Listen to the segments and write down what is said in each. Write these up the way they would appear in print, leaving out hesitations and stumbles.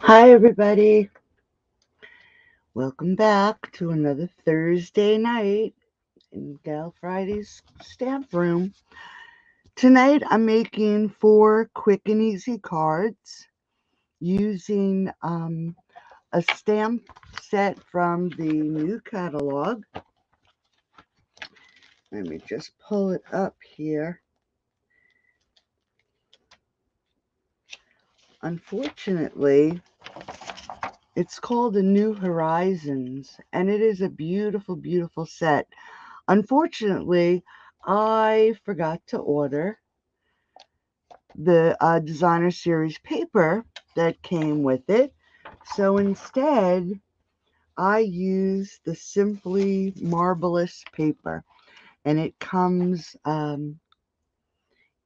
Hi, everybody. Welcome back to another Thursday night in Gal Friday's stamp room. Tonight, I'm making 4 quick and easy cards using a stamp set from the new catalog. Let me just pull it up here. Unfortunately, it's called the New Horizons, and it is a beautiful, beautiful set. Unfortunately, I forgot to order the designer series paper that came with it. So instead, I use the Simply Marvelous paper, and it comes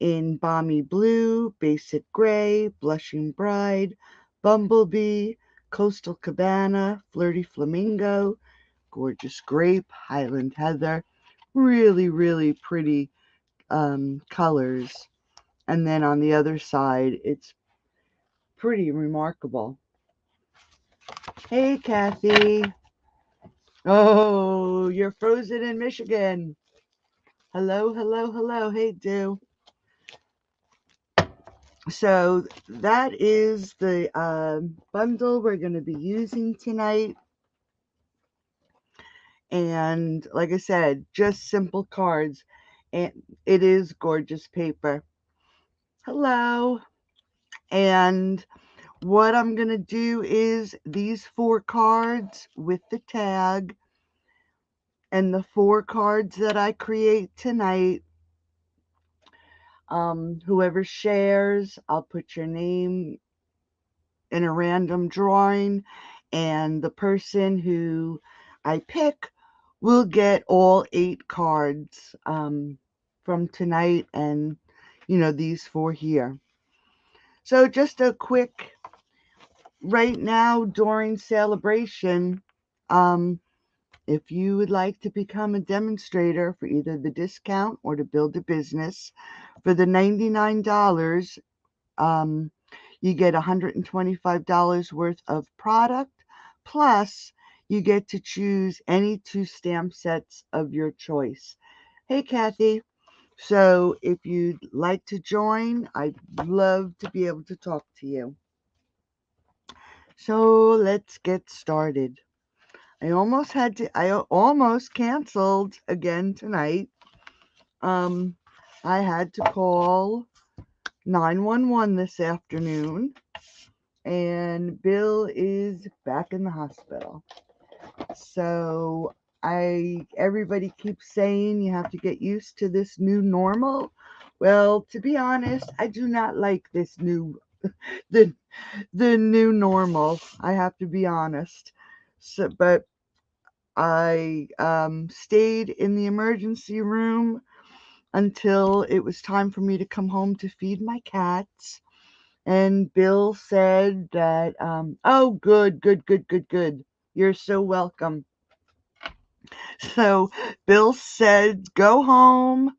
in Balmy Blue, Basic Gray, Blushing Bride, Bumblebee, Coastal Cabana, Flirty Flamingo, Gorgeous Grape, Highland Heather. Really, really pretty colors. And then on the other side, it's pretty remarkable. Hey, Kathy. Oh, you're frozen in Michigan. Hello, hello, hello. Hey, Do. So that is the bundle we're going to be using tonight. And like I said, just simple cards. And it is gorgeous paper. Hello. And what I'm going to do is these 4 cards with the tag and the 4 cards that I create tonight. Whoever shares, I'll put your name in a random drawing, and the person who I pick will get all 8 cards from tonight and, these 4 here. So, just a quick right now during celebration. Um, If you would like to become a demonstrator for either the discount or to build a business, for the $99, um, you get $125 worth of product, plus you get to choose any 2 stamp sets of your choice. Hey, Kathy. So if you'd like to join, I'd love to be able to talk to you. So let's get started. I almost canceled again tonight. Um, I had to call 911 this afternoon, and Bill is back in the hospital. So everybody keeps saying you have to get used to this new normal. Well, to be honest, I do not like this the the new normal. I have to be honest. So, but I stayed in the emergency room until it was time for me to come home to feed my cats. And Bill said that, oh, good, good, good, good, good. You're so welcome. So Bill said, go home,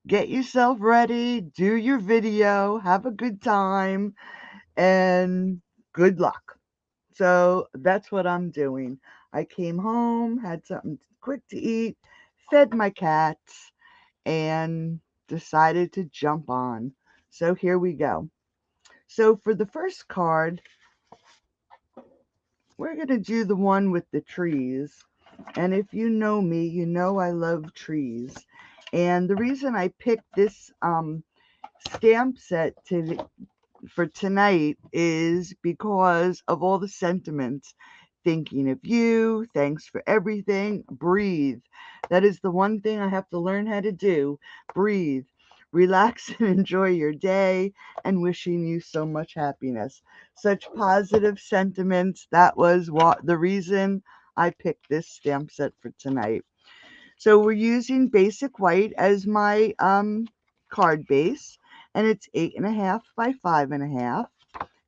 get yourself ready, do your video, have a good time, and good luck. So that's what I'm doing. I came home, had something quick to eat, fed my cats, and decided to jump on. So here we go. So for the first card, we're going to do the one with the trees. And if you know me, you know I love trees. And the reason I picked this stamp set for tonight is because of all the sentiments. Thinking of you, thanks for everything, breathe. That is the one thing I have to learn how to do. Breathe. Relax and enjoy your day, and wishing you so much happiness. Such positive sentiments. That was what the reason I picked this stamp set for tonight. So we're using basic white as my card base, and it's 8.5 by 5.5.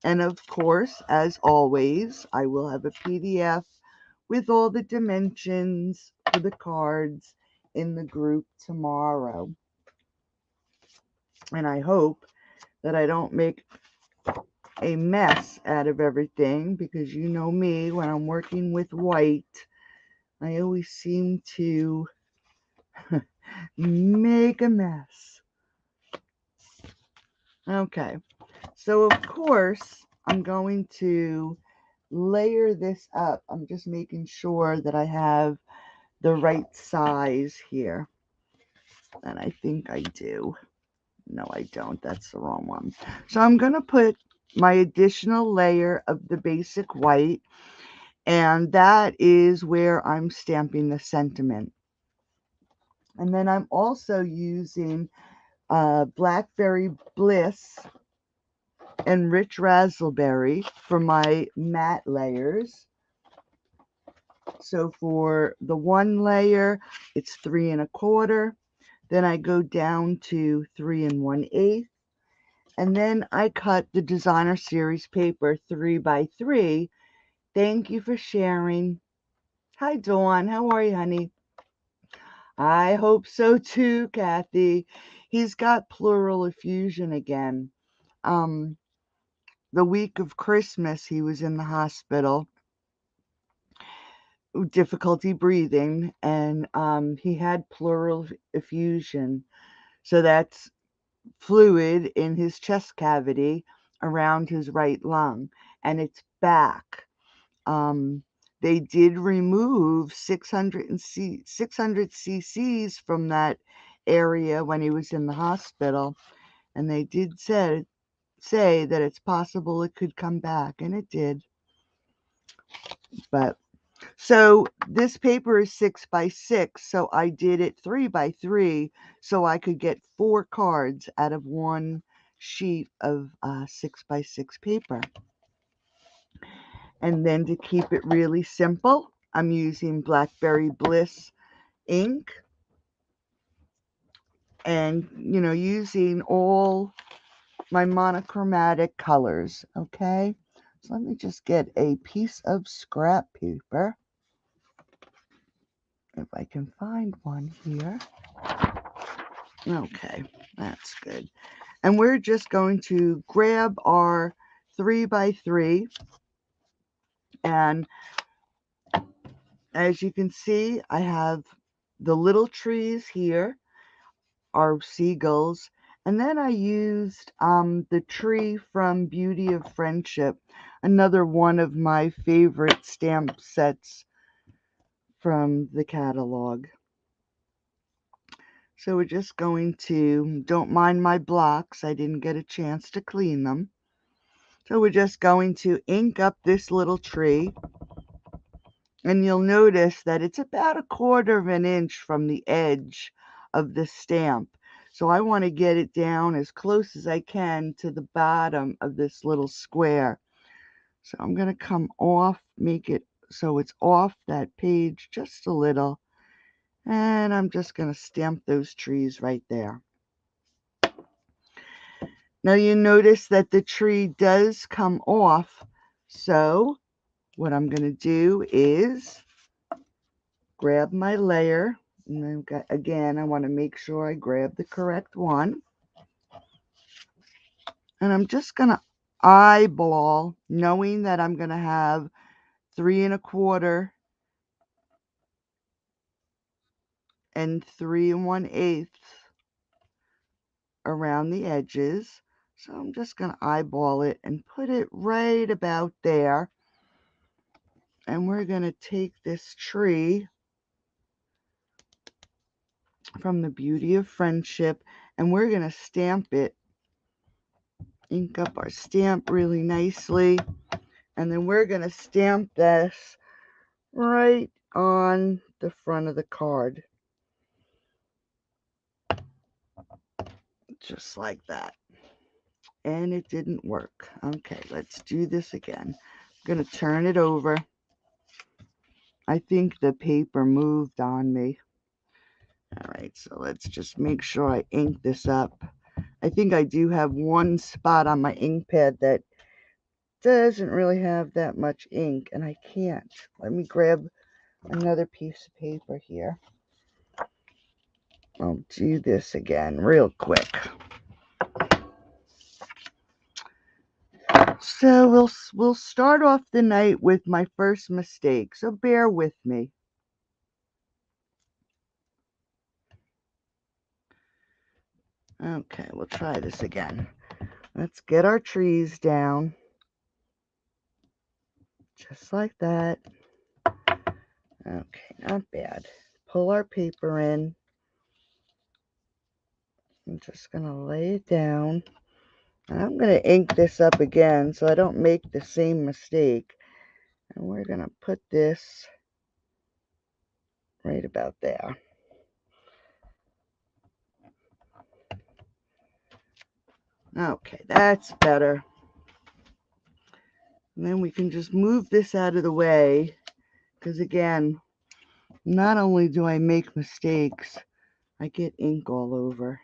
And of course, as always, I will have a PDF with all the dimensions for the cards in the group tomorrow. And I hope that I don't make a mess out of everything, because you know me, when I'm working with white, I always seem to make a mess. Okay, so of course I'm going to layer this up. I'm just making sure that I have the right size here, and I think I do. No, I don't. That's the wrong one. So I'm going to put my additional layer of the basic white, and that is where I'm stamping the sentiment. And then I'm also using Blackberry Bliss and Rich Razzleberry for my matte layers. So for the one layer, it's 3 1/4. Then I go down to 3 1/8. And then I cut the designer series paper 3 by 3. Thank you for sharing. Hi, Dawn. How are you, honey? I hope so too, Kathy. He's got pleural effusion again. The week of Christmas, he was in the hospital, difficulty breathing, and he had pleural effusion. So that's fluid in his chest cavity around his right lung, and it's back. They did remove 600 cc's from that area when he was in the hospital, and they did say that it's possible it could come back, and it did. But so this paper is 6 by 6, so I did it 3 by 3 so I could get 4 cards out of one sheet of 6 by 6 paper. And then to keep it really simple, I'm using Blackberry Bliss ink, and using all my monochromatic colors. Okay, so let me just get a piece of scrap paper, if I can find one here. Okay, that's good. And we're just going to grab our 3 by 3, and as you can see, I have the little trees here are seagulls, and then I used the tree from Beauty of Friendship, another one of my favorite stamp sets from the catalog. So we're just going to, don't mind my blocks, I didn't get a chance to clean them. So we're just going to ink up this little tree, and you'll notice that it's about 1/4 of an inch from the edge of the stamp. So I want to get it down as close as I can to the bottom of this little square. So I'm going to come off, make it so it's off that page just a little, and I'm just going to stamp those trees right there. Now you notice that the tree does come off, so what I'm going to do is grab my layer, and I've got, again, I want to make sure I grab the correct one, and I'm just going to eyeball, knowing that I'm going to have 3 1/4 and 3 1/8 around the edges. So I'm just going to eyeball it and put it right about there. And we're going to take this tree from the Beauty of Friendship, and we're going to stamp it, ink up our stamp really nicely, and then we're going to stamp this right on the front of the card, just like that. And it didn't work. Okay, let's do this again. I'm going to turn it over. I think the paper moved on me. All right, so let's just make sure I ink this up. I think I do have one spot on my ink pad that doesn't really have that much ink, and I can't. Let me grab another piece of paper here. I'll do this again real quick. So we'll start off the night with my first mistake, so bear with me. Okay, we'll try this again. Let's get our trees down. Just like that. Okay, not bad. Pull our paper in. I'm just going to lay it down. And I'm going to ink this up again so I don't make the same mistake. And we're going to put this right about there. Okay, that's better. And then we can just move this out of the way, because again, not only do I make mistakes, I get ink all over.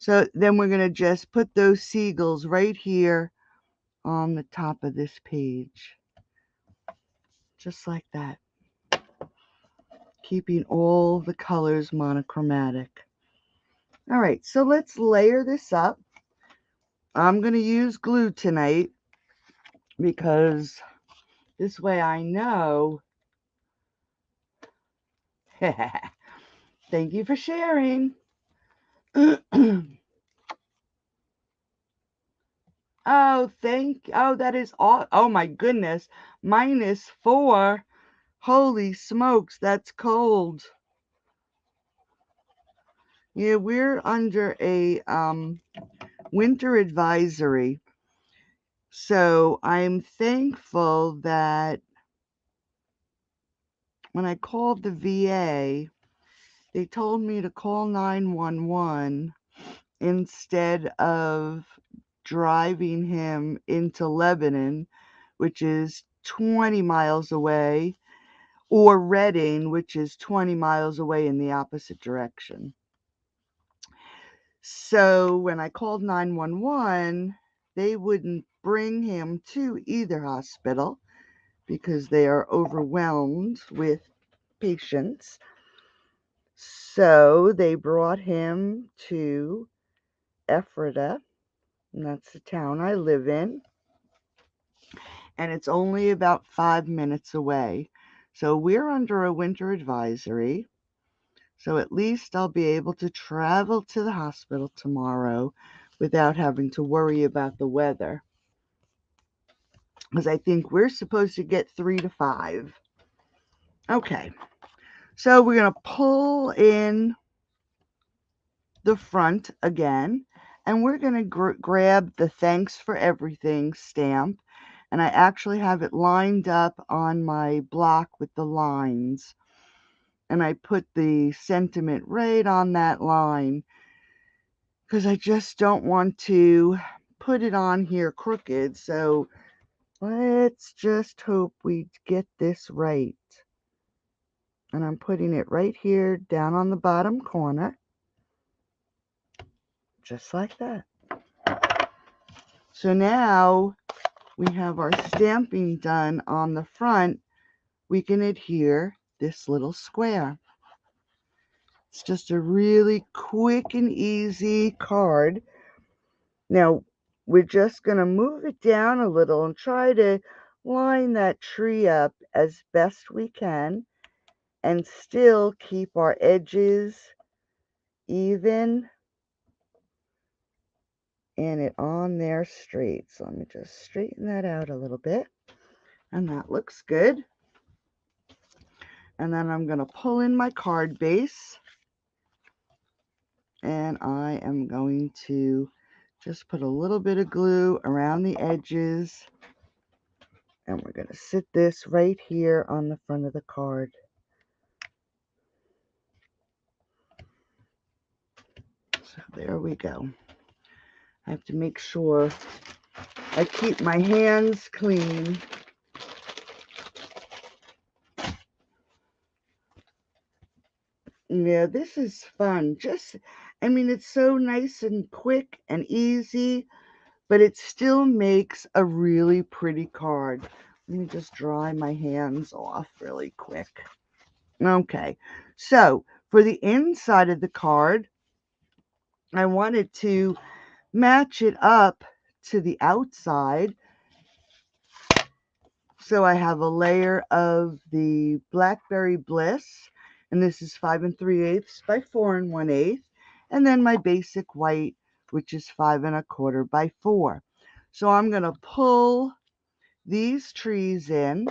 So then we're going to just put those seagulls right here on the top of this page. Just like that. Keeping all the colors monochromatic. All right, so let's layer this up. I'm going to use glue tonight because this way I know. Thank you for sharing. Oh, that is all. Oh my goodness. -4. Holy smokes, that's cold. Yeah, we're under a winter advisory. So I'm thankful that when I called the VA, they told me to call 911 instead of driving him into Lebanon, which is 20 miles away, or Reading, which is 20 miles away in the opposite direction. So when I called 911, they wouldn't bring him to either hospital because they are overwhelmed with patients. So they brought him to Ephrata, and that's the town I live in, and it's only about 5 minutes away. So we're under a winter advisory, so at least I'll be able to travel to the hospital tomorrow without having to worry about the weather, because I think we're supposed to get 3 to 5. Okay, so we're going to pull in the front again, and we're going to grab the thanks for everything stamp, and I actually have it lined up on my block with the lines, and I put the sentiment right on that line because I just don't want to put it on here crooked. So let's just hope we get this right. And I'm putting it right here down on the bottom corner, just like that. So now we have our stamping done on the front. We can adhere this little square. It's just a really quick and easy card. Now we're just going to move it down a little and try to line that tree up as best we can and still keep our edges even and it on there straight. So let me just straighten that out a little bit, and that looks good. And then I'm going to pull in my card base, and I am going to just put a little bit of glue around the edges, and we're going to sit this right here on the front of the card. So there we go. I have to make sure I keep my hands clean. Yeah, this is fun. I mean, it's so nice and quick and easy, but it still makes a really pretty card. Let me just dry my hands off really quick. Okay, so for the inside of the card, I wanted to match it up to the outside. So I have a layer of the Blackberry Bliss, and this is 5 3/8 by 4 1/8, and then my basic white, which is 5 1/4 by 4. So I'm going to pull these trees in,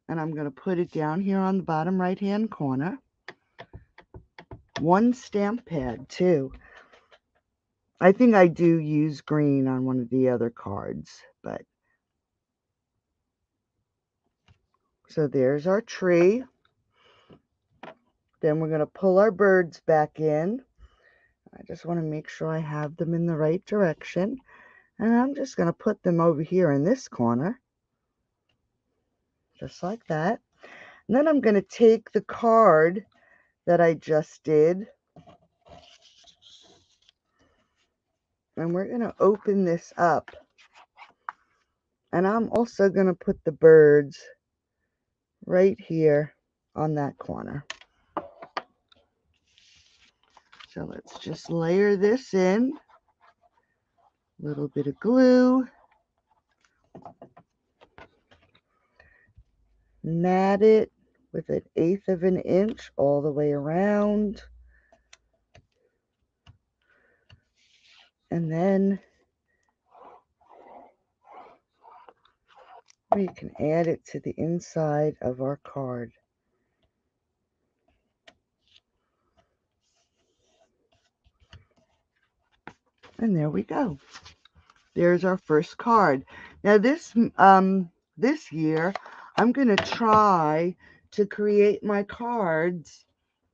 and I'm going to put it down here on the bottom right hand corner. One stamp pad too. I think I do use green on one of the other cards, but so there's our tree. Then we're going to pull our birds back in. I just want to make sure I have them in the right direction. And I'm just going to put them over here in this corner. Just like that. And then I'm going to take the card that I just did. And we're going to open this up. And I'm also going to put the birds right here on that corner. So let's just layer this in. A little bit of glue. Mat it with 1/8 of an inch all the way around. And then we can add it to the inside of our card. And there we go. There's our first card. Now this year I'm going to try to create my cards.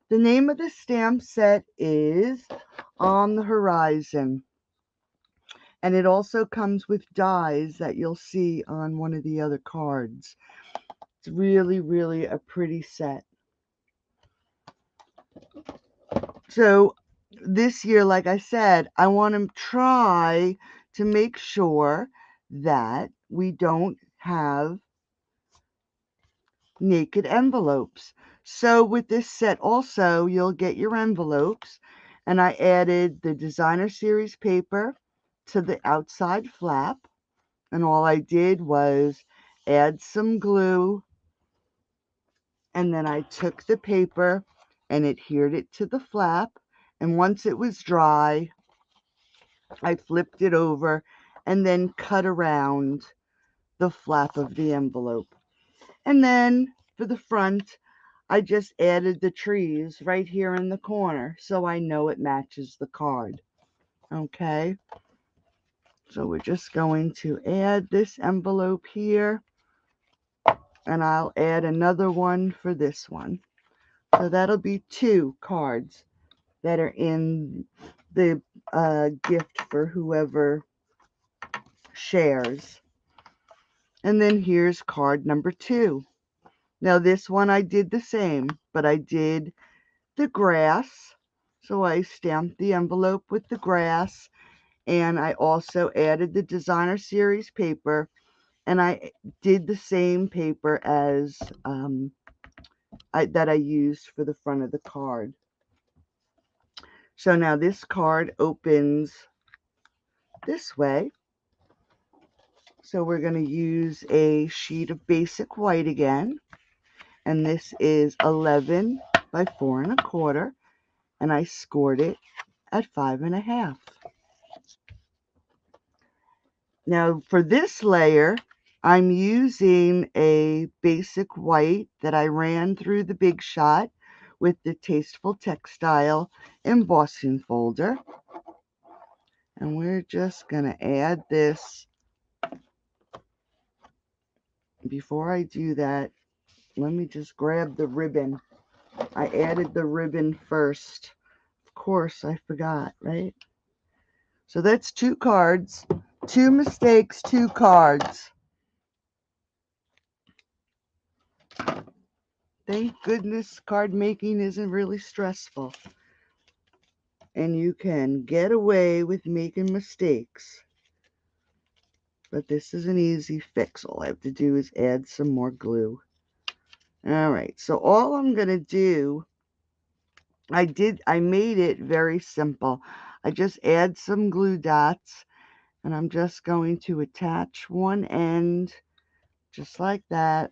The name of the stamp set is On the Horizon. And it also comes with dies that you'll see on one of the other cards. It's really, really a pretty set. So this year, like I said, I want to try to make sure that we don't have naked envelopes. So with this set also, you'll get your envelopes. And I added the designer series paper to the outside flap. And all I did was add some glue. And then I took the paper and adhered it to the flap. And once it was dry, I flipped it over and then cut around the flap of the envelope. And then for the front, I just added the trees right here in the corner so I know it matches the card. Okay, so we're just going to add this envelope here, and I'll add another one for this one. So that'll be 2 cards that are in the gift for whoever shares. And then here's card number 2. Now this one I did the same, but I did the grass. So I stamped the envelope with the grass, and I also added the designer series paper, and I did the same paper as that I used for the front of the card. So now this card opens this way. So we're going to use a sheet of basic white again. And this is 11 by 4 1/4. And I scored it at 5 1/2. Now for this layer, I'm using a basic white that I ran through the Big Shot with the Tasteful Textile embossing folder. And we're just going to add this. Before I do that, let me just grab the ribbon. I added the ribbon first. Of course, I forgot, right? So that's 2 cards. 2 mistakes, 2 cards. Thank goodness card making isn't really stressful. And you can get away with making mistakes. But this is an easy fix. All I have to do is add some more glue. Alright, so all I'm going to do, I made it very simple. I just add some glue dots, and I'm just going to attach one end just like that,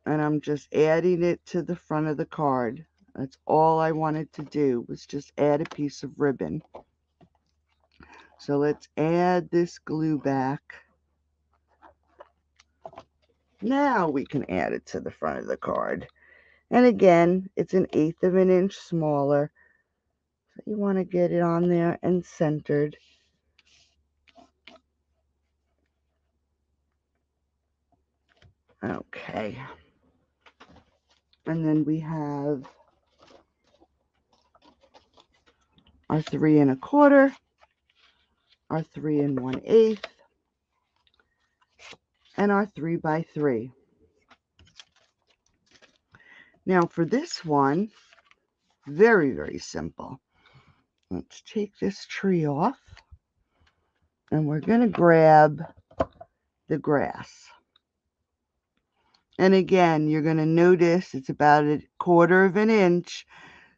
and I'm just adding it to the front of the card. That's all I wanted to do, was just add a piece of ribbon. So let's add this glue back. Now we can add it to the front of the card. And again, it's 1/8 of an inch smaller. So you want to get it on there and centered. Okay. And then we have our 3 1/4, our 3 1/8, and our 3 by 3. Now for this one, very, very simple. Let's take this tree off, and we're going to grab the grass. And again, you're going to notice it's about 1/4 of an inch.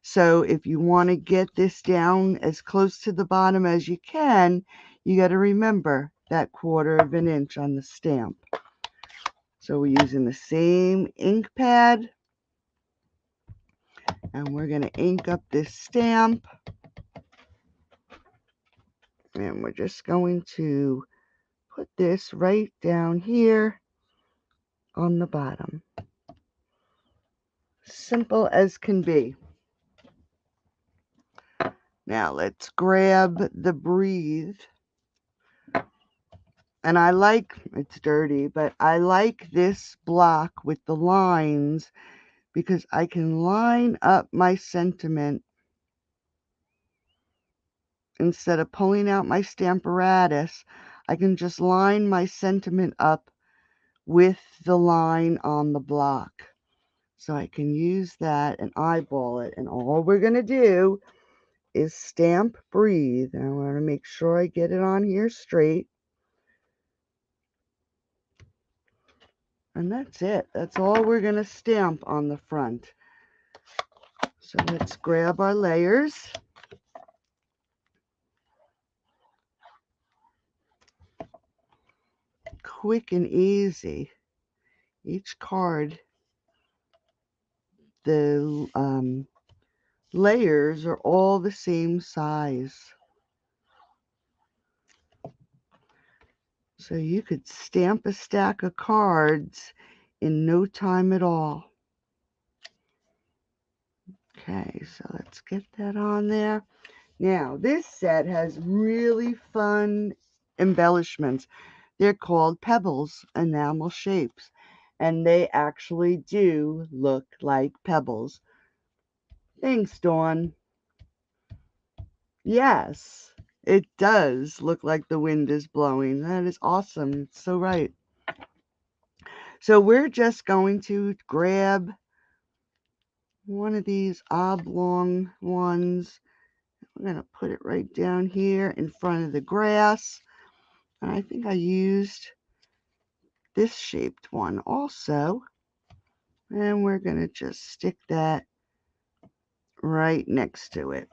So if you want to get this down as close to the bottom as you can, you got to remember that 1/4 of an inch on the stamp. So we're using the same ink pad, and we're going to ink up this stamp. And we're just going to put this right down here on the bottom. Simple as can be. Now let's grab the Breathe. And I like, it's dirty, but I like this block with the lines because I can line up my sentiment instead of pulling out my Stamparatus. I can just line my sentiment up with the line on the block. So I can use that and eyeball it. And all we're going to do is stamp Breathe. And I want to make sure I get it on here straight. And that's it. That's all we're going to stamp on the front. So let's grab our layers. Quick and easy. Each card, the layers are all the same size. So you could stamp a stack of cards in no time at all. Okay, so let's get that on there. Now, this set has really fun embellishments. They're called Pebbles, enamel shapes, and they actually do look like pebbles. Thanks, Dawn. Yes, it does look like the wind is blowing. That is awesome. It's so right. So we're just going to grab one of these oblong ones. We're going to put it right down here in front of the grass. And I think I used this shaped one also. And we're going to just stick that right next to it.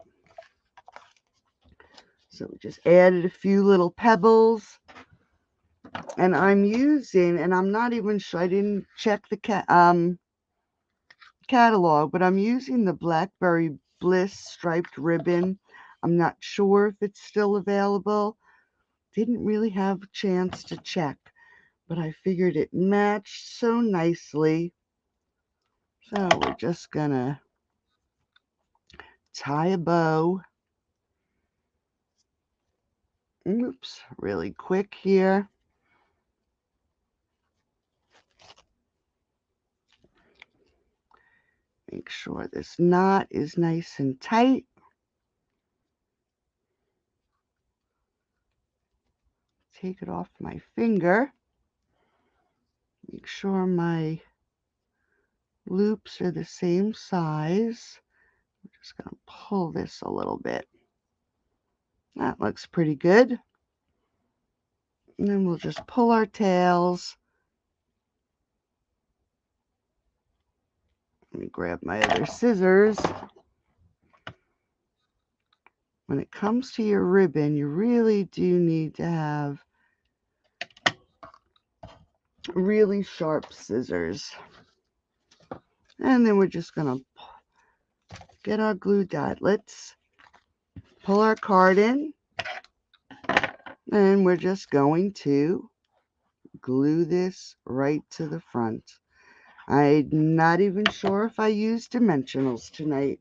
So we just added a few little pebbles. And I'm using, and I'm not even sure, I didn't check the catalog, but I'm using the Blackberry Bliss striped ribbon. I'm not sure if it's still available. Didn't really have a chance to check, but I figured it matched so nicely. So we're just gonna tie a bow. Oops, really quick here. Make sure this knot is nice and tight. Take it off my finger. Make sure my loops are the same size. I'm just going to pull this a little bit. That looks pretty good. And then we'll just pull our tails. Let me grab my other scissors. when it comes to your ribbon, you really do need to have really sharp scissors. And then we're just going to get our glue dot. Let's pull our card in, and we're just going to glue this right to the front. I'm not even sure if I used dimensionals tonight.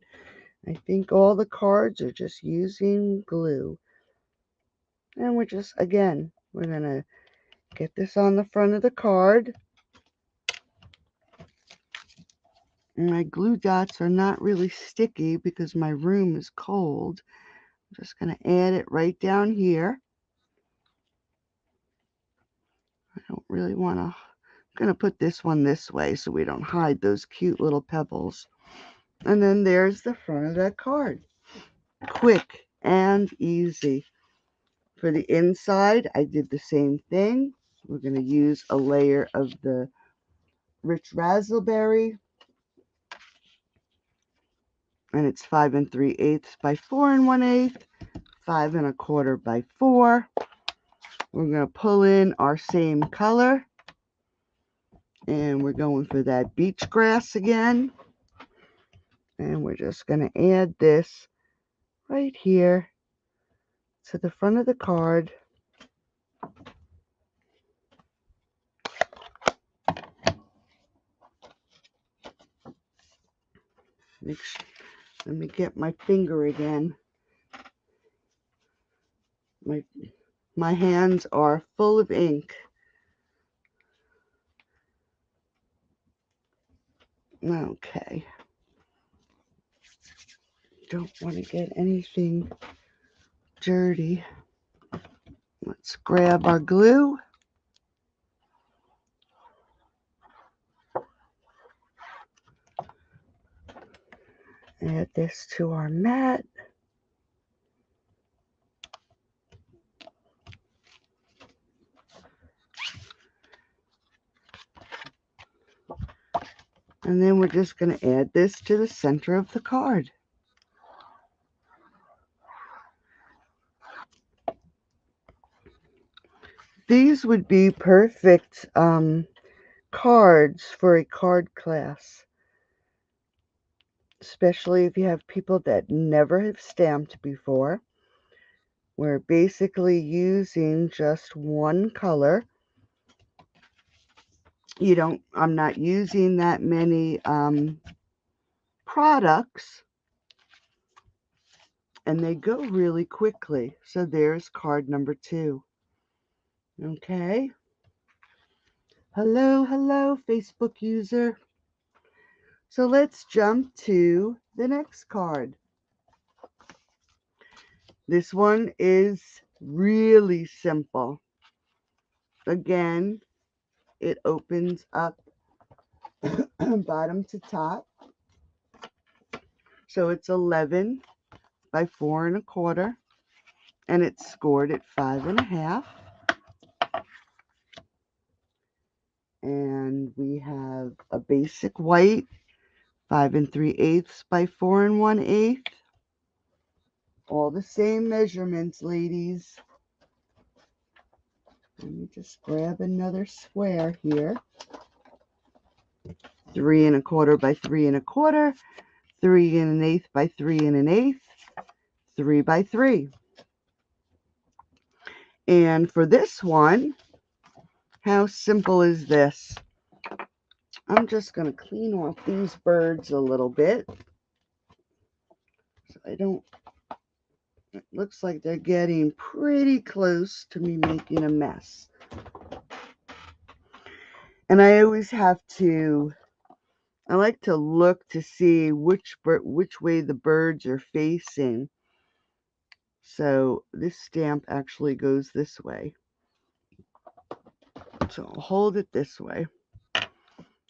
I think all the cards are just using glue. And we're just, again, we're going to get this on the front of the card. And my glue dots are not really sticky because my room is cold. I'm just going to add it right down here. I don't really want to, I'm going to put this one this way so we don't hide those cute little pebbles. And then there's the front of that card. Quick and easy. For the inside, I did the same thing. We're going to use a layer of the rich raspberry. And it's 5 3/8 by 4 1/8, 5 1/4 by 4. We're going to pull in our same color. And we're going for that beach grass again. And we're just going to add this right here to the front of the card. Let me get my finger again. My hands are full of ink. Okay. Don't want to get anything dirty. Let's grab our glue. Add this to our mat. And then we're just going to add this to the center of the card. These would be perfect cards for a card class, especially if you have people that never have stamped before. We're basically using just one color. I'm not using that many products, and they go really quickly. So there's card number 2. Okay. Hello, Facebook user. So let's jump to the next card. This one is really simple. Again, it opens up bottom to top. So it's 11 by 4 1/4, and it's scored at 5 1/2. And we have a basic white, 5 3/8 by 4 1/8. All the same measurements, ladies. Let me just grab another square here. 3 1/4 by 3 1/4, 3 1/8 by 3 1/8, 3 by 3. And for this one, how simple is this? I'm just going to clean off these birds a little bit. So I don't, it looks like they're getting pretty close to me making a mess. And I always have to, I like to look to see which way the birds are facing. So this stamp actually goes this way. So I'll hold it this way.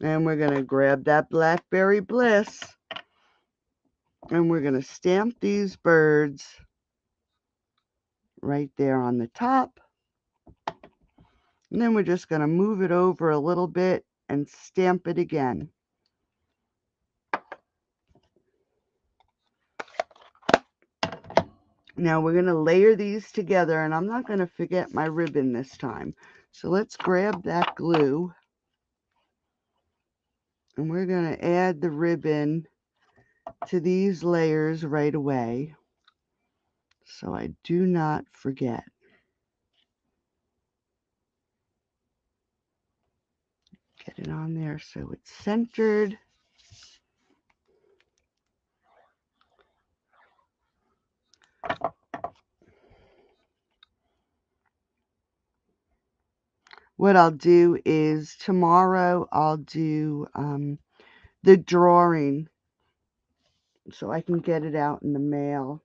And we're going to grab that Blackberry Bliss. And we're going to stamp these birds right there on the top. And then we're just going to move it over a little bit and stamp it again. Now we're going to layer these together, and I'm not going to forget my ribbon this time. So let's grab that glue, and we're going to add the ribbon to these layers right away, so I do not forget. Get it on there so it's centered. What I'll do is tomorrow I'll do the drawing so I can get it out in the mail.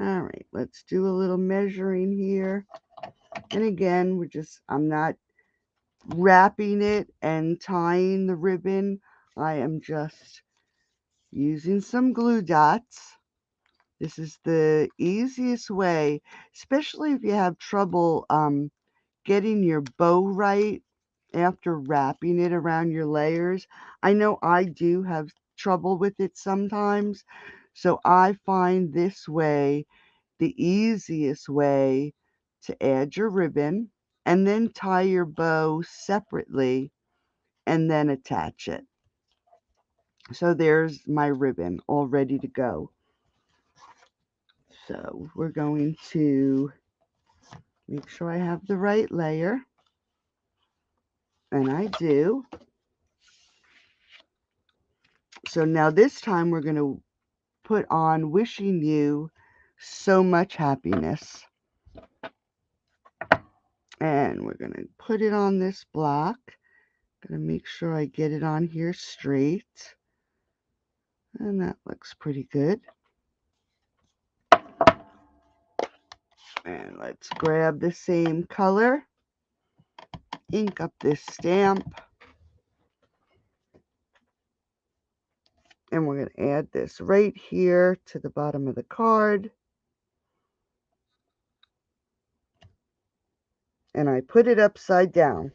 All right, let's do a little measuring here. And again, I'm not wrapping it and tying the ribbon. I am just using some glue dots. This is the easiest way, especially if you have trouble getting your bow right after wrapping it around your layers. I know I do have trouble with it sometimes, so I find this way the easiest way to add your ribbon and then tie your bow separately and then attach it. So there's my ribbon all ready to go. So we're going to make sure I have the right layer, and I do. So now this time we're going to put on wishing you so much happiness. And we're going to put it on this block. Going to make sure I get it on here straight. And that looks pretty good. And let's grab the same color, ink up this stamp, and we're going to add this right here to the bottom of the card. And I put it upside down.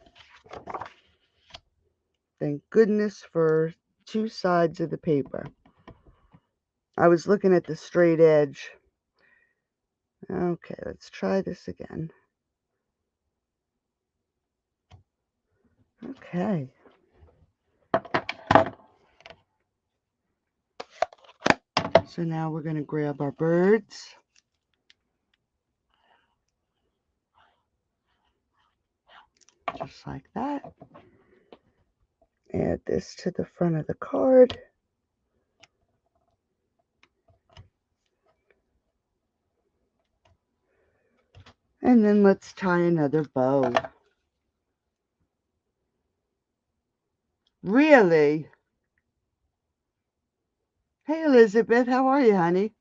Thank goodness for two sides of the paper. I was looking at the straight edge. Okay, let's try this again. Okay. So now we're going to grab our birds. Just like that. Add this to the front of the card. And then let's tie another bow. Really? Hey, Elizabeth, how are you, honey?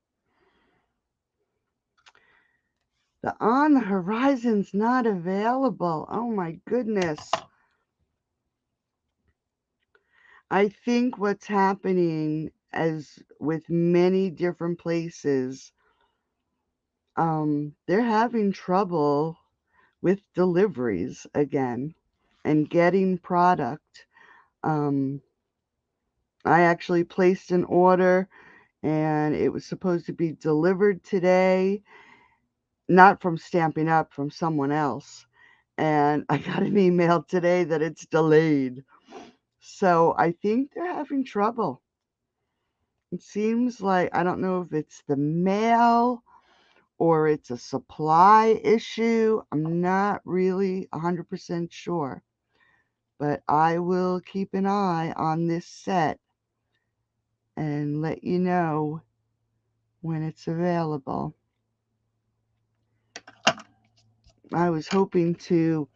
The On the Horizon's not available. Oh, my goodness. I think what's happening, as with many different places, they're having trouble with deliveries again and getting product. I actually placed an order, and it was supposed to be delivered today, not from Stampin' Up, from someone else. And I got an email today that it's delayed. So I think they're having trouble. It seems like, I don't know if it's the mail or it's a supply issue. I'm not really 100% sure. But I will keep an eye on this set and let you know when it's available. I was hoping to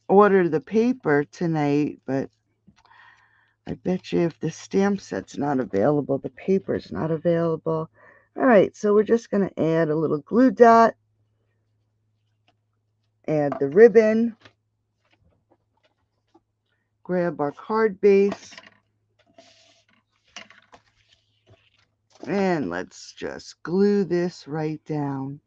order the paper tonight, but I bet you if the stamp set's not available, the paper's not available. All right, so we're just going to add a little glue dot, add the ribbon, grab our card base, and let's just glue this right down.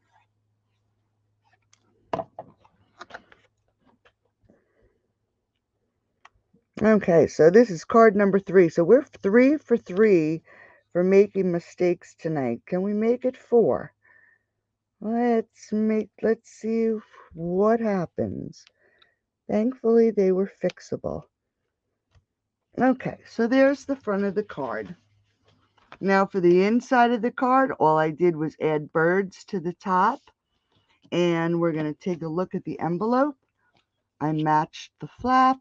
Okay, so this is card number 3. So we're 3 for 3 for making mistakes tonight. Can we make it 4? Let's see what happens. Thankfully, they were fixable. Okay, so there's the front of the card. Now for the inside of the card, all I did was add birds to the top. And we're going to take a look at the envelope. I matched the flap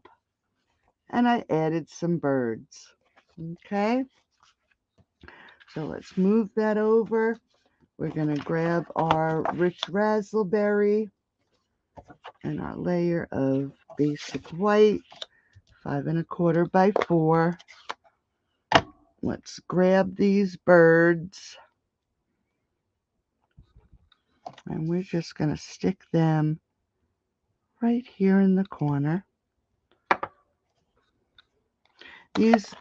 and I added some birds. Okay, so let's move that over. We're going to grab our rich raspberry and our layer of basic white, 5 1/4 by 4. Let's grab these birds and we're just going to stick them right here in the corner. This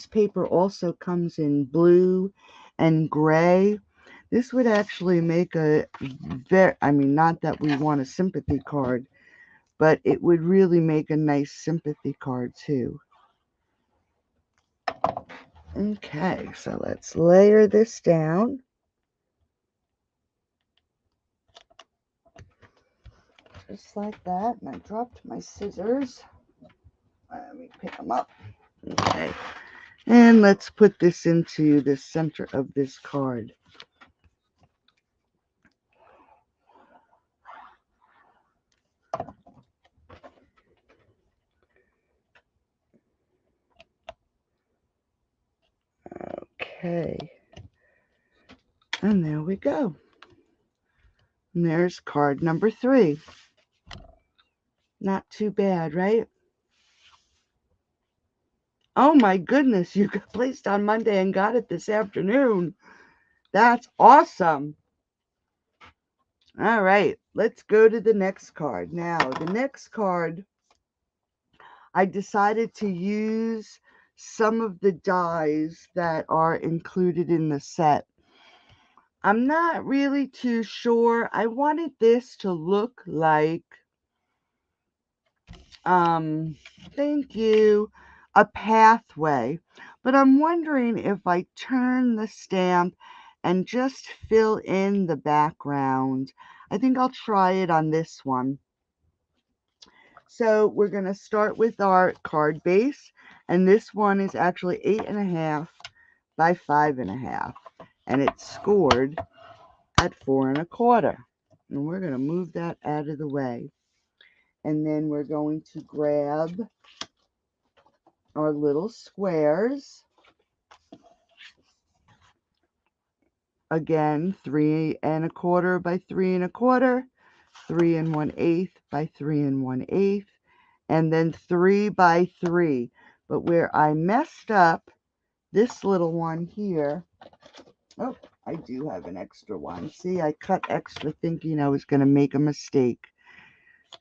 paper also comes in blue and gray. This would actually make not that we want a sympathy card, but it would really make a nice sympathy card too. Okay, so let's layer this down. Just like that, and I dropped my scissors. Let me pick them up. Okay, and let's put this into the center of this card. Okay, and there we go. And there's card number 3. Not too bad, right? Oh my goodness, you got placed on Monday and got it this afternoon. That's awesome. All right, let's go to the next card. Now, the next card, I decided to use some of the dies that are included in the set. I'm not really too sure. I wanted this to look like, thank you, a pathway. But I'm wondering if I turn the stamp and just fill in the background. I think I'll try it on this one. So we're going to start with our card base. And this one is actually 8 1/2 by 5 1/2. And it's scored at 4 1/4. And we're going to move that out of the way. And then we're going to grab our little squares. Again, 3 1/4 by 3 1/4, 3 1/8 by 3 1/8, and then 3 by 3. But where I messed up, this little one here, oh, I do have an extra one. See, I cut extra thinking I was going to make a mistake.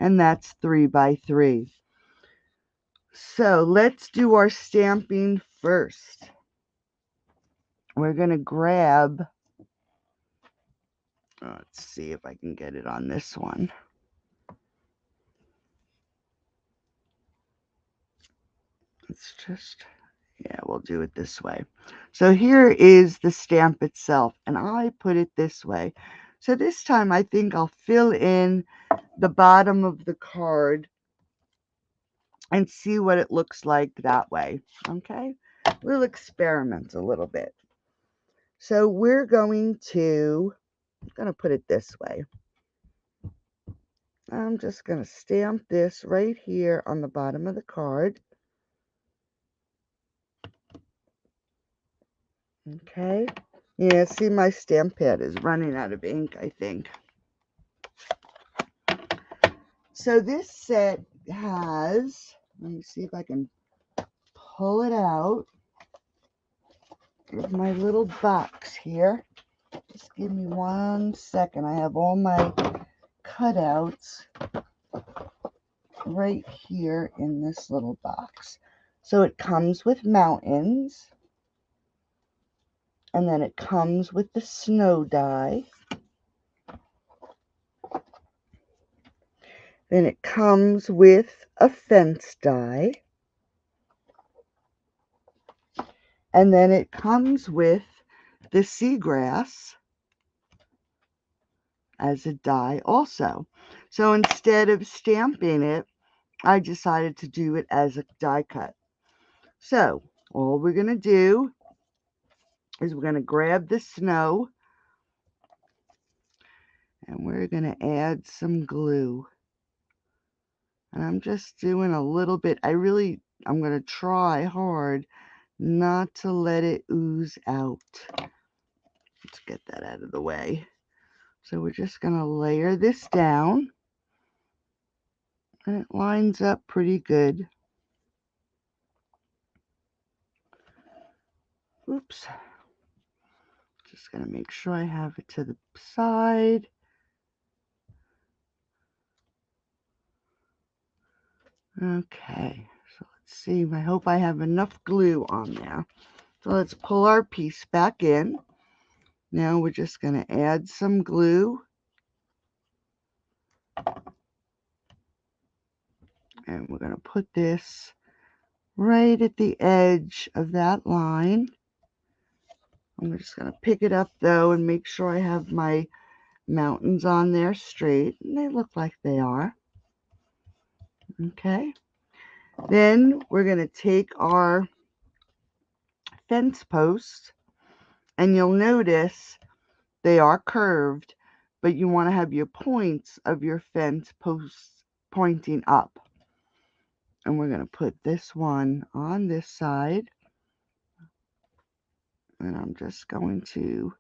And that's 3 by 3. So let's do our stamping first. We're going to grab, let's see if I can get it on this one. Let's just, yeah, we'll do it this way. So here is the stamp itself, and I put it this way. So this time I think I'll fill in the bottom of the card and see what it looks like that way. Okay, we'll experiment a little bit. So we're going to, I'm going to put it this way. I'm just going to stamp this right here on the bottom of the card. Okay. Yeah, see, my stamp pad is running out of ink, I think. So this set has, let me see if I can pull it out of my little box here. Just give me 1 second. I have all my cutouts right here in this little box. So it comes with mountains, and then it comes with the snow die. Then it comes with a fence die. And then it comes with the seagrass. as a die also. So instead of stamping it, I decided to do it as a die cut. So all we're going to do is we're going to grab the snow and we're going to add some glue. And I'm just doing a little bit. I'm going to try hard not to let it ooze out. Let's get that out of the way. So we're just going to layer this down. And it lines up pretty good. Oops. Just going to make sure I have it to the side. Okay, so let's see. I hope I have enough glue on there. So let's pull our piece back in. Now we're just going to add some glue. And we're going to put this right at the edge of that line. I'm just going to pick it up though and make sure I have my mountains on there straight. And they look like they are. Okay. Then we're going to take our fence posts, and you'll notice they are curved, but you want to have your points of your fence posts pointing up. And we're going to put this one on this side. And I'm just going to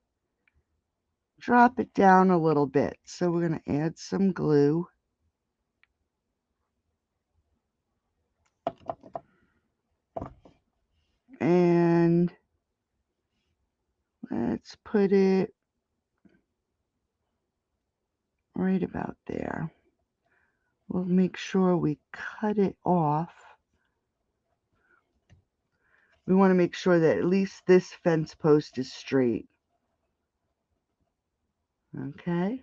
drop it down a little bit. So we're going to add some glue. And let's put it right about there. We'll make sure we cut it off. We want to make sure that at least this fence post is straight. Okay.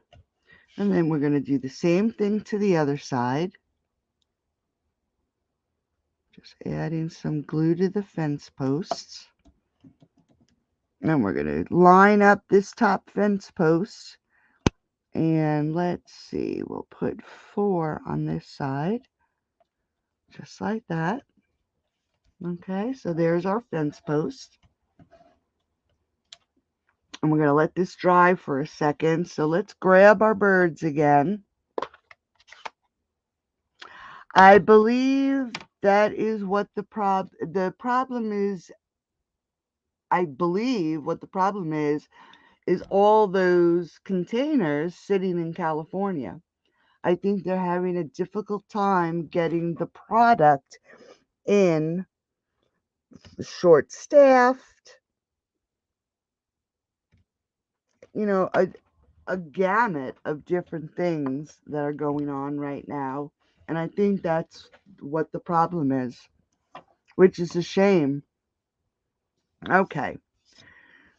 And then we're going to do the same thing to the other side. Just adding some glue to the fence posts. And we're going to line up this top fence post. And let's see, we'll put 4 on this side. Just like that. Okay, so there's our fence post. And we're going to let this dry for a second. So let's grab our birds again. I believe that is what the problem is. I believe what the problem is all those containers sitting in California. I think they're having a difficult time getting the product in, short-staffed, you know, a gamut of different things that are going on right now. And I think that's what the problem is, which is a shame. Okay.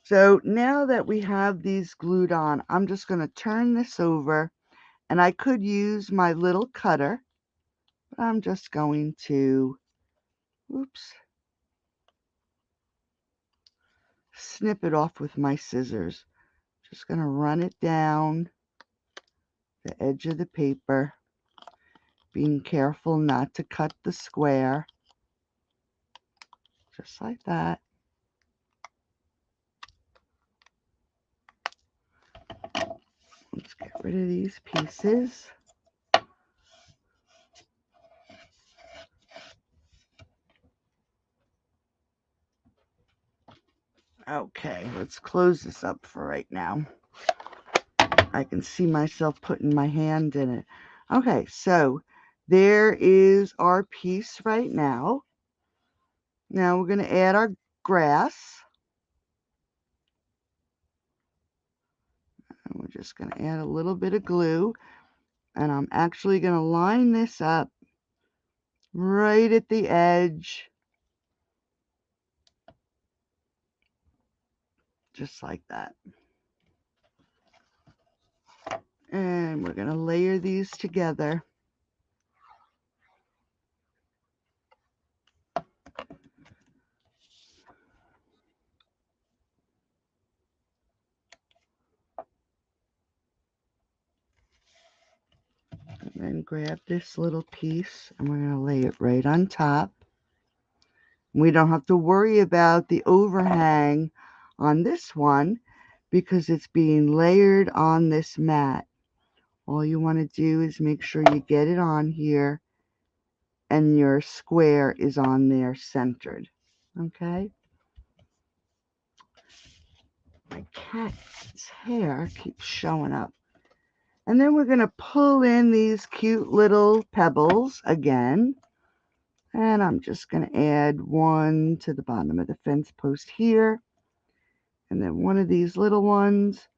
So now that we have these glued on, I'm just going to turn this over, and I could use my little cutter, but I'm just going to, oops, snip it off with my scissors. Just going to run it down the edge of the paper, being careful not to cut the square, just like that. Let's get rid of these pieces. Okay, let's close this up for right now. I can see myself putting my hand in it. Okay, so there is our piece right now. Now we're going to add our grass. And we're just going to add a little bit of glue. And I'm actually going to line this up right at the edge. Just like that. And we're going to layer these together. going to grab this little piece and we're going to lay it right on top. We don't have to worry about the overhang on this one because it's being layered on this mat. All you want to do is make sure you get it on here and your square is on there centered. Okay? My cat's hair keeps showing up. And then we're going to pull in these cute little pebbles again. And I'm just going to add one to the bottom of the fence post here. And then one of these little ones,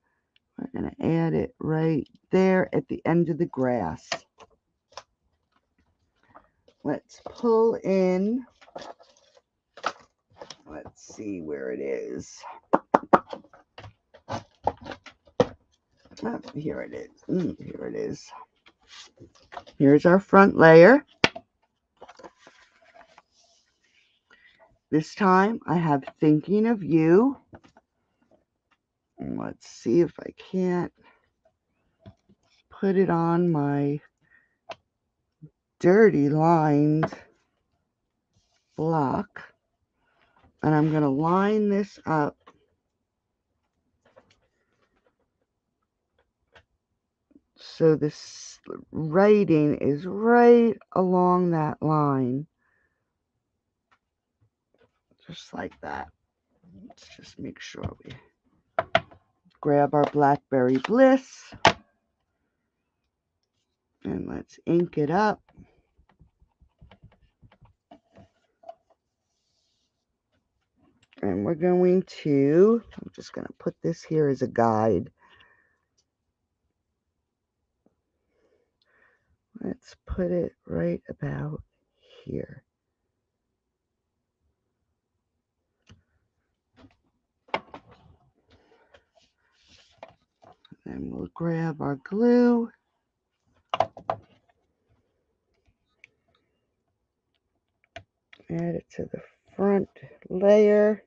we're going to add it right there at the end of the grass. Let's pull in. Let's see where it is. Oh, here it is. Here it is. Here's our front layer. This time I have Thinking of You. Let's see if I can't put it on my dirty lined block. And I'm going to line this up so this writing is right along that line. Just like that. Let's just make sure we grab our Blackberry Bliss. And let's ink it up. And we're going to, I'm just going to put this here as a guide. Let's put it right about here. Then we'll grab our glue. Add it to the front layer.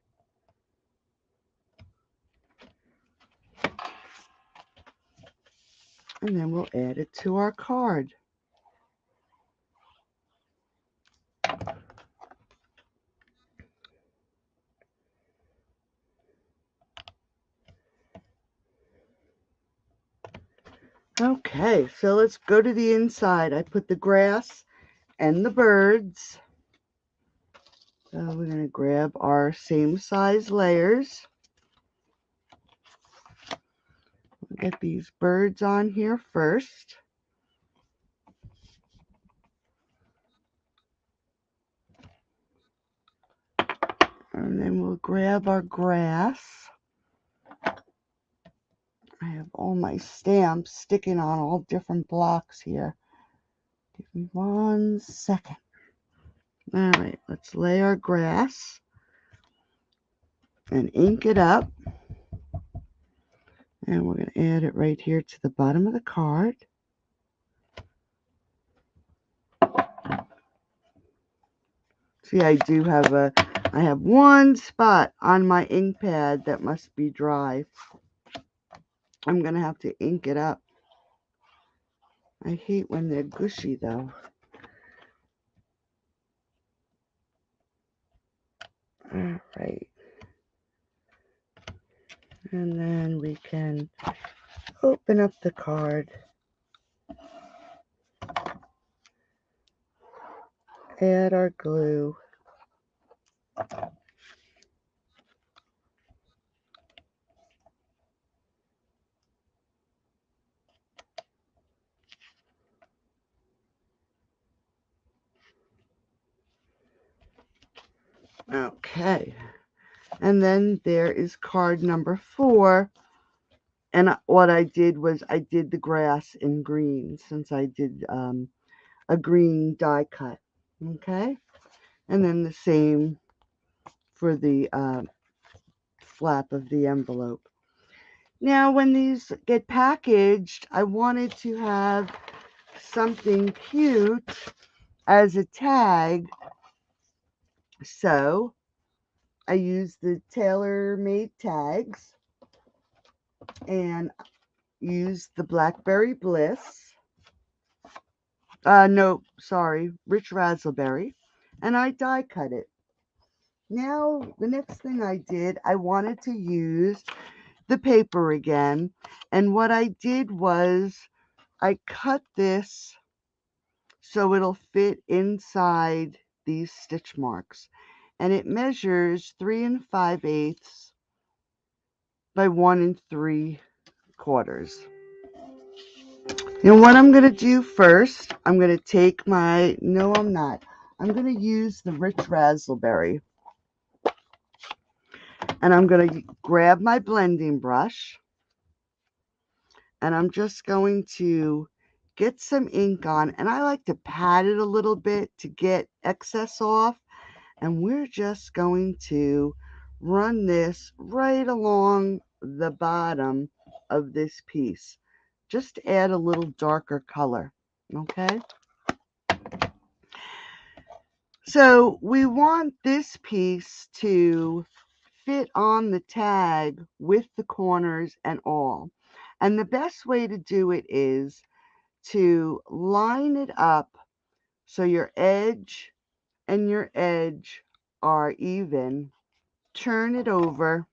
And then we'll add it to our card. Okay, so let's go to the inside. I put the grass and the birds. So we're going to grab our same size layers. We'll get these birds on here first. And then we'll grab our grass. I have all my stamps sticking on all different blocks here. Give me 1 second. All right, let's lay our grass and ink it up. And we're going to add it right here to the bottom of the card. See, I have one spot on my ink pad that must be dry. I'm going to have to ink it up. I hate when they're gushy though. All right. And then we can open up the card. Add our glue. Okay. And then there is card number 4. And what I did was I did the grass in green since I did a green die cut. Okay. And then the same for the flap of the envelope. Now, when these get packaged, I wanted to have something cute as a tag. So I used the tailor-made tags and used the Blackberry Bliss. No, sorry, rich raspberry. And I die cut it. Now, the next thing I did, I wanted to use the paper again. And what I did was I cut this so it'll fit inside these stitch marks. And it measures 3 5/8 by 1 3/4. And what I'm going to do first, I'm going to take my, no I'm not, I'm going to use the rich raspberry. And I'm going to grab my blending brush. And I'm just going to get some ink on. And I like to pat it a little bit to get excess off. And we're just going to run this right along the bottom of this piece. Just to add a little darker color. Okay? So we want this piece to fit on the tag with the corners and all. And the best way to do it is to line it up so your edge and your edge are even. Turn it over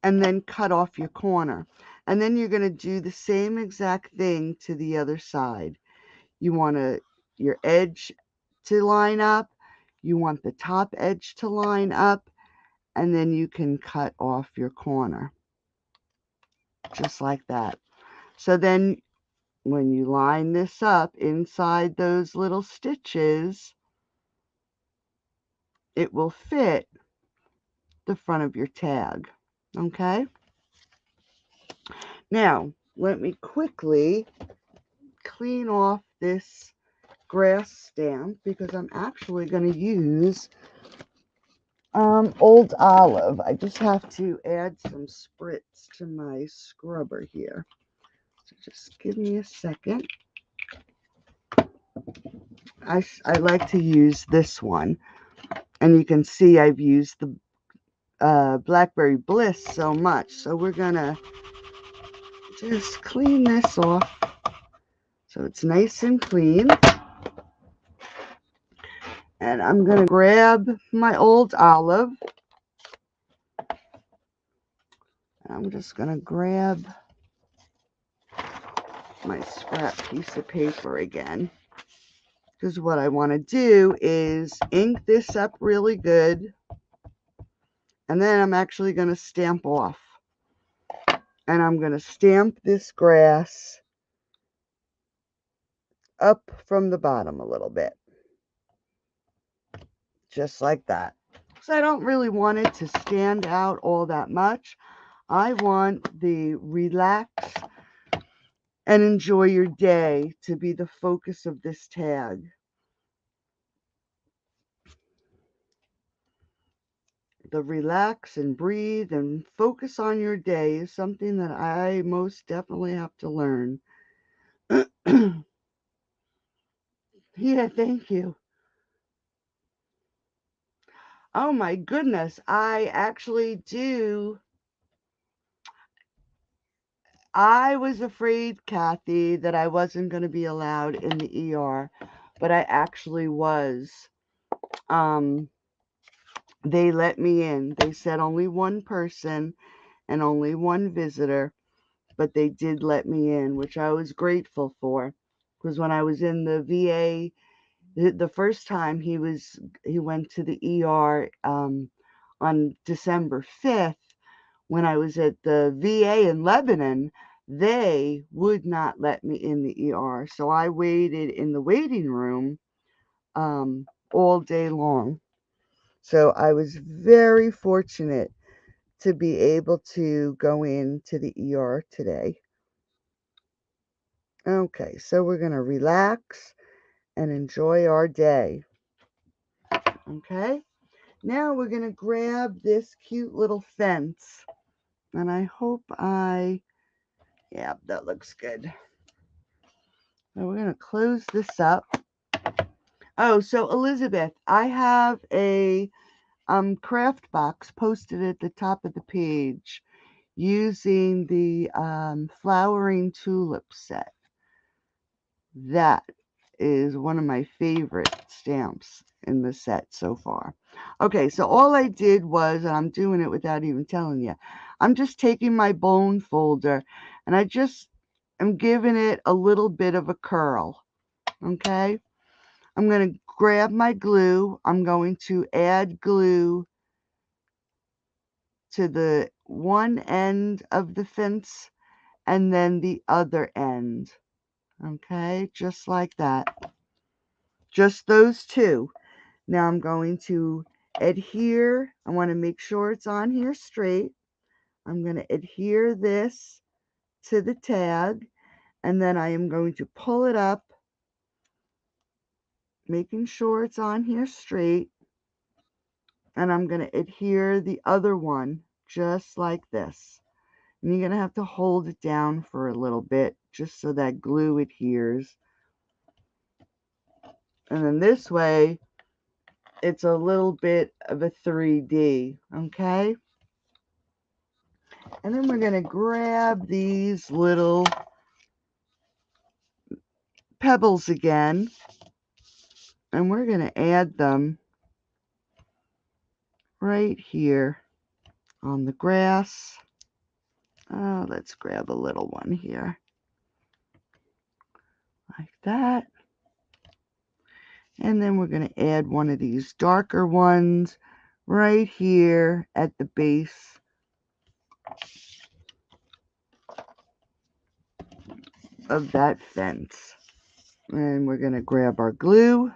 and then cut off your corner. And then you're going to do the same exact thing to the other side. You want your edge to line up. You want the top edge to line up. And then you can cut off your corner. Just like that. So then when you line this up inside those little stitches, it will fit the front of your tag. Okay? Now, let me quickly clean off this grass stamp because I'm actually going to use Old Olive. I just have to add some spritz to my scrubber here. So just give me a second. I like to use this one. And you can see I've used the Blackberry Bliss so much. So we're going to just clean this off so it's nice and clean. And I'm going to grab my Old Olive. And I'm just going to grab my scrap piece of paper again. Because what I want to do is ink this up really good. And then I'm actually going to stamp off. And I'm going to stamp this grass up from the bottom a little bit. Just like that. So I don't really want it to stand out all that much. I want the relax and enjoy your day to be the focus of this tag. The relax and breathe and focus on your day is something that I most definitely have to learn. Yeah, thank you. Oh my goodness, I actually do. I was afraid, Kathy, that I wasn't going to be allowed in the ER, but I actually was. They let me in. They said only one person and only one visitor, but they did let me in, which I was grateful for. Because when I was in the VA, the first time he went to the ER on December 5th, when I was at the VA in Lebanon, they would not let me in the ER. So I waited in the waiting room all day long. So I was very fortunate to be able to go into the ER today. Okay, so we're going to relax and enjoy our day. Okay, now we're going to grab this cute little fence. And I hope yeah, that looks good. So we're going to close this up. Oh, so Elizabeth, I have a craft box posted at the top of the page. using the flowering tulip set. That is one of my favorite stamps in the set so far. Okay, so all I did was, and I'm doing it without even telling you, I'm just taking my bone folder and I just am giving it a little bit of a curl. Okay, I'm going to grab my glue. I'm going to add glue to the one end of the fence and then the other end. Okay, just like that. Just those two. Now I'm going to adhere. I want to make sure it's on here straight. I'm going to adhere this to the tag, and then I am going to pull it up, making sure it's on here straight, and I'm going to adhere the other one just like this. And you're going to have to hold it down for a little bit just so that glue adheres. And then this way, it's a little bit of a 3D, okay? And then we're going to grab these little pebbles again, and we're going to add them right here on the grass. Oh, let's grab a little one here, like that. And then we're going to add one of these darker ones right here at the base of that fence. And we're going to grab our glue.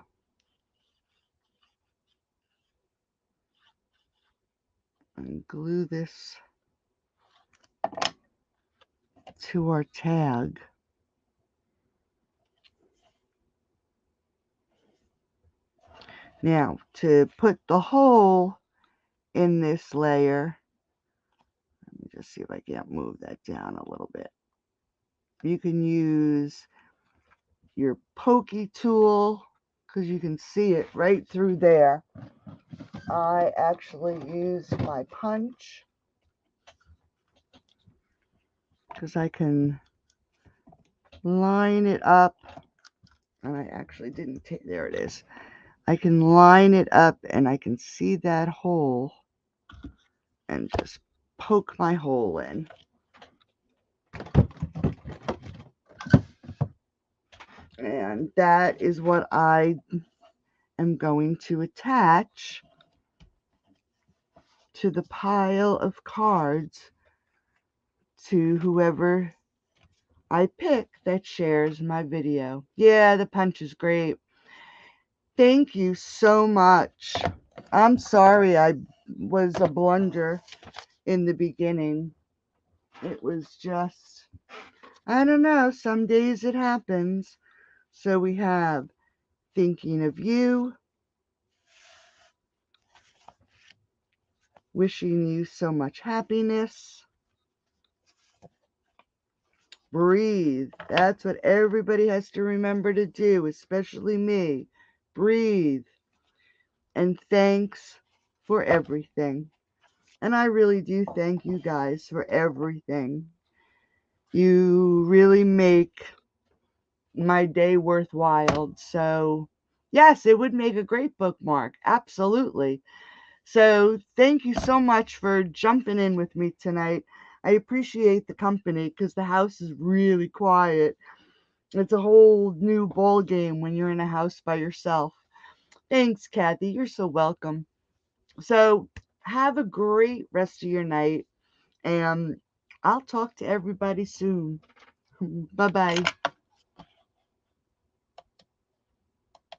And glue this to our tag. Now, to put the hole in this layer, let me just see if I can't move that down a little bit. You can use your pokey tool because you can see it right through there. I actually used my punch because I can line it up, and I actually didn't take, there it is. I can line it up and I can see that hole and just poke my hole in. And that is what I am going to attach to the pile of cards to whoever I pick that shares my video. Yeah, the punch is great. Thank you so much. I'm sorry I was a blunder in the beginning. It was just, I don't know, some days it happens. So we have thinking of you, wishing you so much happiness. Breathe. That's what everybody has to remember to do, especially me. Breathe. And thanks for everything. And I really do thank you guys for everything. You really make my day worthwhile. So, yes, it would make a great bookmark. Absolutely. So, thank you so much for jumping in with me tonight. I appreciate the company because the house is really quiet. It's a whole new ball game when you're in a house by yourself. Thanks, Kathy. You're so welcome. So, have a great rest of your night, and I'll talk to everybody soon. Bye-bye.